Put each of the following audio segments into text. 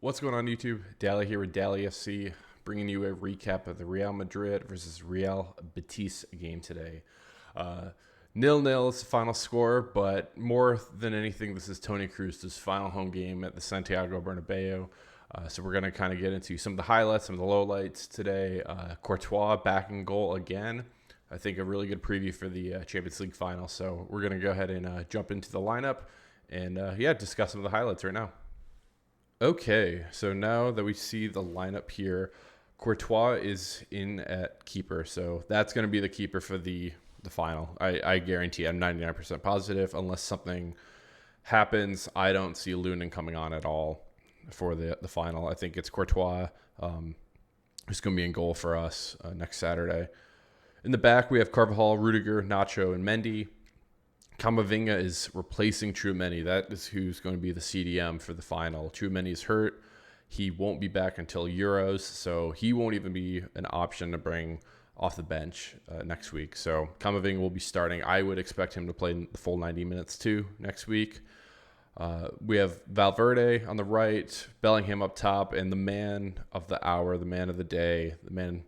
What's going on, YouTube? Dally here with Dally FC, bringing you a recap of the Real Madrid versus Real Betis game today. 0-0 is the final score, but more than anything, this is Toni Kroos' final home game at the Santiago Bernabeu. So we're going to kind of get into some of the highlights, some of the lowlights today. Courtois back in goal again. I think a really good preview for the Champions League final. So we're going to go ahead and jump into the lineup and, discuss some of the highlights right now. Okay, so now that we see the lineup here, Courtois is in at keeper, so that's going to be the keeper for the final. I guarantee. I'm 99% positive. Unless something happens, I don't see Lunin coming on at all for the final. I think it's Courtois who's going to be in goal for us next Saturday. In the back, we have Carvajal, Rudiger, Nacho, and Mendy. Camavinga is replacing Tchouaméni. That is who's going to be the CDM for the final. Tchouaméni is hurt. He won't be back until Euros, so he won't even be an option to bring off the bench next week. So Camavinga will be starting. I would expect him to play the full 90 minutes too next week. We have Valverde on the right, Bellingham up top, and the man of the hour, the man of the day, the man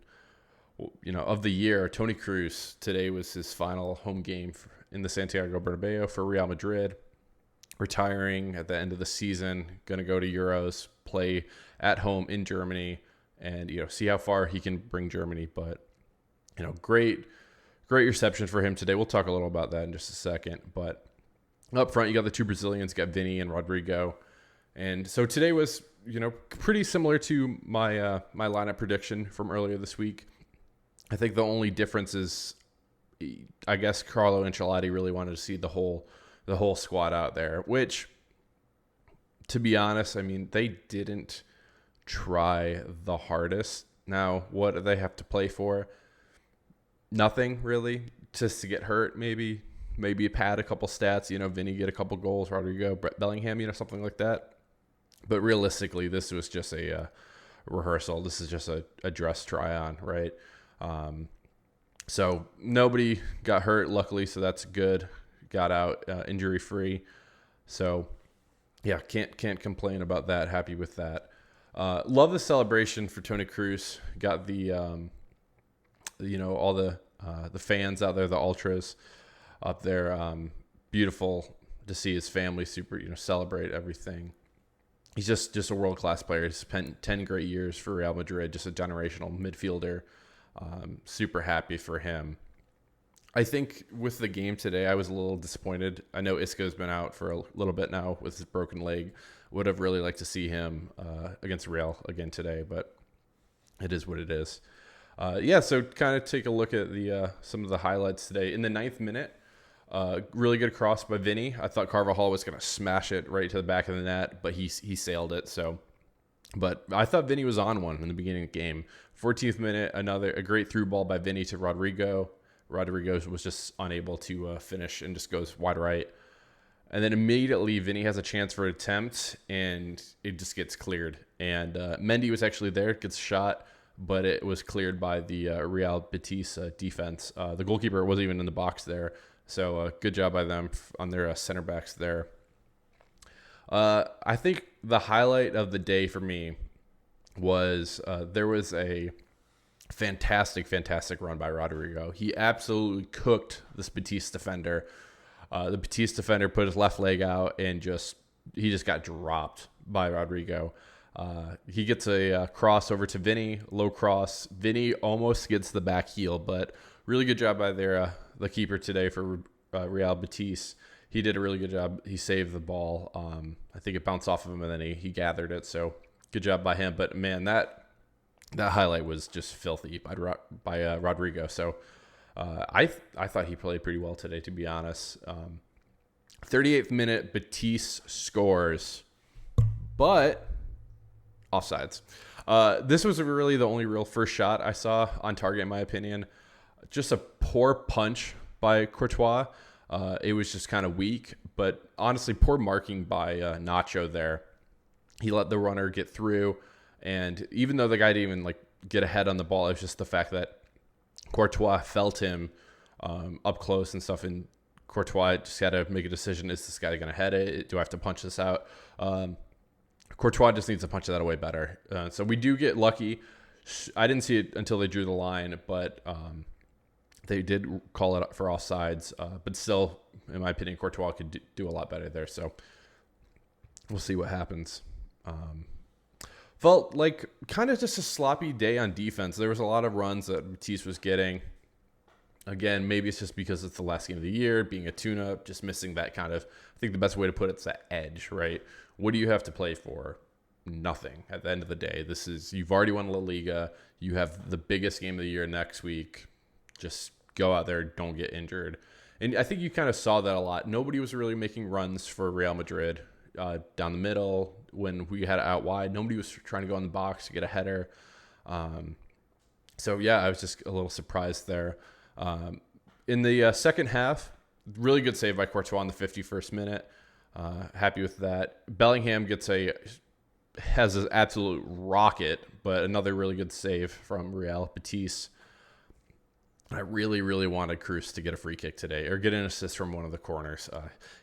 of the year, Toni Kroos. Today was his final home game in the Santiago Bernabeu for Real Madrid, retiring at the end of the season, going to go to Euros, play at home in Germany, and see how far he can bring Germany. But great reception for him today. We'll talk a little about that in just a second. But up front, you got the two Brazilians, you got Vini and Rodrigo, and so today was pretty similar to my my lineup prediction from earlier this week. I think the only difference is, I guess, Carlo Ancelotti really wanted to see the whole squad out there, which, to be honest, I mean, they didn't try the hardest. Now, what do they have to play for? Nothing, really. Just to get hurt, maybe pad a couple stats, Vinny get a couple goals, Rodrigo, Bellingham, something like that. But realistically, this was just a rehearsal. This is just a dress try on, right? So nobody got hurt, luckily, so that's good. Got out injury free. So yeah, can't complain about that. Happy with that. Love the celebration for Toni Kroos. Got the all the fans out there, the ultras up there. Beautiful to see his family super celebrate everything. He's just a world-class player. He's spent 10 great years for Real Madrid, just a generational midfielder. Super happy for him. I think with the game today, I was a little disappointed. I know Isco's been out for a little bit now with his broken leg. Would have really liked to see him against Real again today, but it is what it is. So kind of take a look at the some of the highlights today. In the 9th minute, really good cross by Vinny. I thought Carvajal was going to smash it right to the back of the net, but he sailed it. But I thought Vinny was on one in the beginning of the game. 14th minute, a great through ball by Vinny to Rodrigo. Rodrigo was just unable to finish and just goes wide right. And then immediately Vinny has a chance for an attempt, and it just gets cleared. And Mendy was actually there, gets a shot, but it was cleared by the Real Betis defense. The goalkeeper wasn't even in the box there. So good job by them on their center backs there. I think the highlight of the day for me was there was a fantastic run by Rodrigo. He absolutely cooked this Betis defender. The Betis defender put his left leg out and he just got dropped by Rodrigo. He gets a cross over to Vinny, low cross. Vinny almost gets the back heel, but really good job by the keeper today for Real Betis. He did a really good job. He saved the ball. I think it bounced off of him, and then he gathered it. So good job by him. But man, that highlight was just filthy by Rodrigo. So I thought he played pretty well today, to be honest. 38th minute, Betis scores, but offsides. This was really the only real first shot I saw on target, in my opinion. Just a poor punch by Courtois. It was just kind of weak, but honestly, poor marking by Nacho there. He let the runner get through, and even though the guy didn't even get ahead on the ball, it was just the fact that Courtois felt him up close and stuff, and Courtois just had to make a decision. Is this guy going to head it? Do I have to punch this out? Courtois just needs to punch that away better. So we do get lucky. I didn't see it until they drew the line, but they did call it for offsides. But still, in my opinion, Courtois could do a lot better there. So we'll see what happens. Felt like kind of just a sloppy day on defense. There was a lot of runs that Betis was getting. Again, maybe it's just because it's the last game of the year, being a tune-up, just missing that kind of, I think the best way to put it is that edge, right? What do you have to play for? Nothing. At the end of the day, you've already won La Liga. You have the biggest game of the year next week. Just go out there, don't get injured. And I think you kind of saw that a lot. Nobody was really making runs for Real Madrid down the middle. When we had it out wide, nobody was trying to go in the box to get a header. So yeah, I was just a little surprised there. In the second half, really good save by Courtois in the 51st minute. Happy with that. Bellingham has an absolute rocket, but another really good save from Real Betis. I really, really wanted Kroos to get a free kick today or get an assist from one of the corners.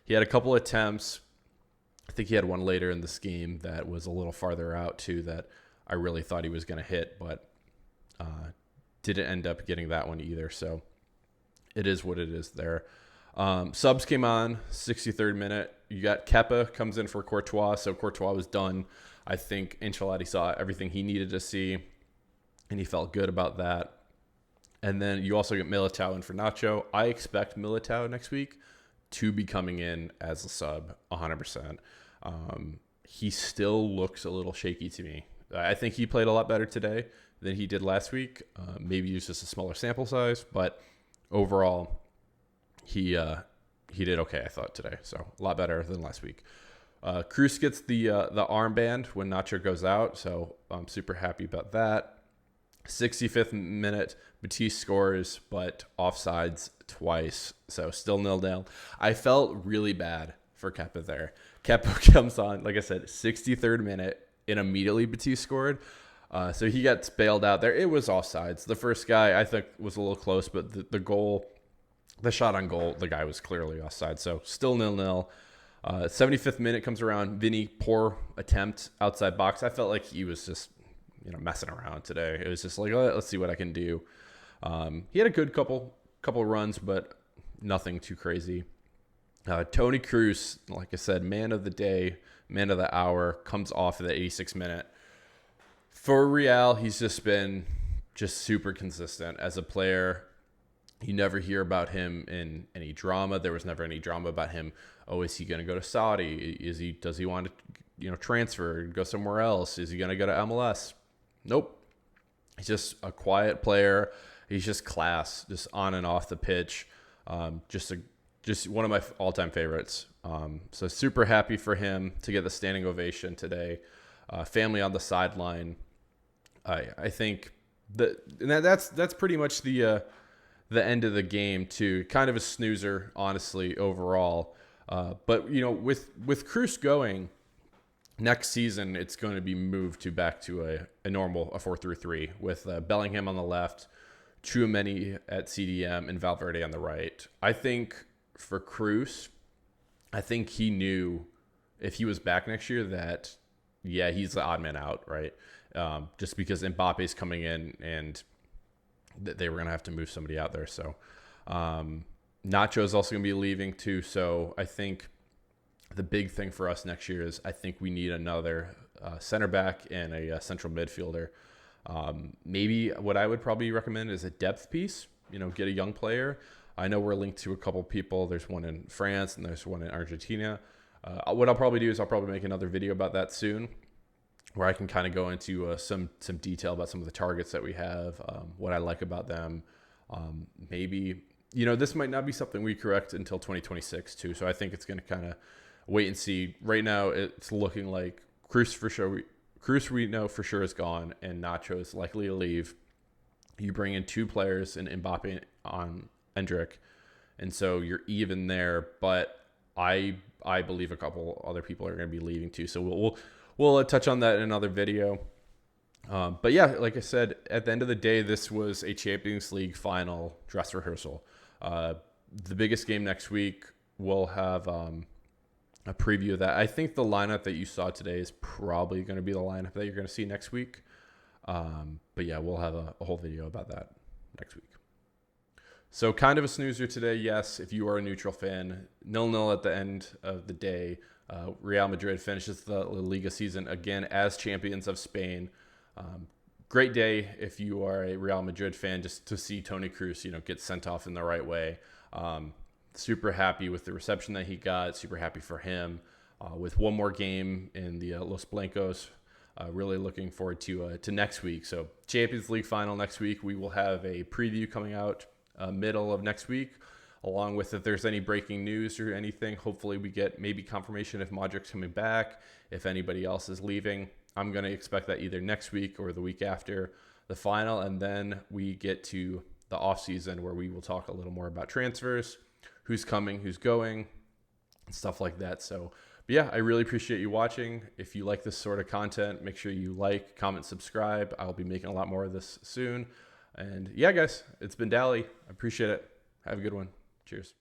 He had a couple attempts. I think he had one later in this game that was a little farther out too that I really thought he was going to hit, but didn't end up getting that one either. So it is what it is there. Subs came on 63rd minute. You got Kepa comes in for Courtois. So Courtois was done. I think Ancelotti saw everything he needed to see, and he felt good about that. And then you also get Militao in for Nacho. I expect Militao next week to be coming in as a sub 100%. He still looks a little shaky to me. I think he played a lot better today than he did last week. Maybe it was just a smaller sample size, but overall, he did okay, I thought, today. So a lot better than last week. Kroos gets the armband when Nacho goes out, so I'm super happy about that. 65th minute, Betis scores, but offsides twice, so still 0-0. I felt really bad for Kepa there. Kepa comes on, like I said, 63rd minute, and immediately Betis scored. So he gets bailed out there. It was offsides. The first guy, I think, was a little close, but the shot on goal, the guy was clearly offside. So still 0-0. 75th minute comes around. Vinny, poor attempt outside box. I felt like he was just messing around today. It was just like, let's see what I can do. He had a good couple runs, but nothing too crazy. Toni Kroos, like I said, man of the day, man of the hour, comes off of the 86th minute. For Real, he's just been super consistent as a player. You never hear about him in any drama. There was never any drama about him. Oh, is he going to go to Saudi? Does he want to transfer, go somewhere else? Is he going to go to MLS? Nope. He's just a quiet player. He's just class, just on and off the pitch. Just one of my all-time favorites. So super happy for him to get the standing ovation today. Family on the sideline. I think that's pretty much the end of the game too. Kind of a snoozer, honestly, overall. But with Kroos going, next season it's going to be moved back to a normal 4-3-3 with Bellingham on the left, Tchouaméni at CDM, and Valverde on the right. I think for Kroos, I think he knew if he was back next year that, yeah, he's the odd man out, right? Just because Mbappe's coming in and they were going to have to move somebody out there. So Nacho is also going to be leaving too. So I think the big thing for us next year is I think we need another center back and a central midfielder. Maybe what I would probably recommend is a depth piece, get a young player. I know we're linked to a couple people. There's one in France and there's one in Argentina. What I'll probably do is I'll probably make another video about that soon where I can kind of go into some detail about some of the targets that we have, what I like about them. Maybe, this might not be something we correct until 2026 too. So I think it's going to kind of wait and see. Right now, it's looking like Kroos for sure. Kroos we know for sure is gone, and Nacho is likely to leave. You bring in two players in Mbappe on Endrick, and so you're even there. But I believe a couple other people are going to be leaving too. So we'll touch on that in another video. But yeah, like I said, at the end of the day, this was a Champions League final dress rehearsal. The biggest game next week, we'll have a preview of that. I think the lineup that you saw today is probably going to be the lineup that you're going to see next week. But yeah, we'll have a whole video about that next week. So kind of a snoozer today, yes, if you are a neutral fan. 0-0 at the end of the day. Real Madrid finishes the La Liga season again as champions of Spain. Great day if you are a Real Madrid fan, just to see Toni Kroos, get sent off in the right way. Super happy with the reception that he got. Super happy for him. With one more game in the Los Blancos. Really looking forward to next week. So Champions League final next week. We will have a preview coming out middle of next week, along with if there's any breaking news or anything. Hopefully we get maybe confirmation if Modric's coming back, if anybody else is leaving. I'm going to expect that either next week or the week after the final, and then we get to the offseason where we will talk a little more about transfers, who's coming, who's going, and stuff like that. So, but yeah, I really appreciate you watching. If you like this sort of content, make sure you like, comment, subscribe. I'll be making a lot more of this soon. And yeah, guys, it's been Dally. I appreciate it. Have a good one. Cheers.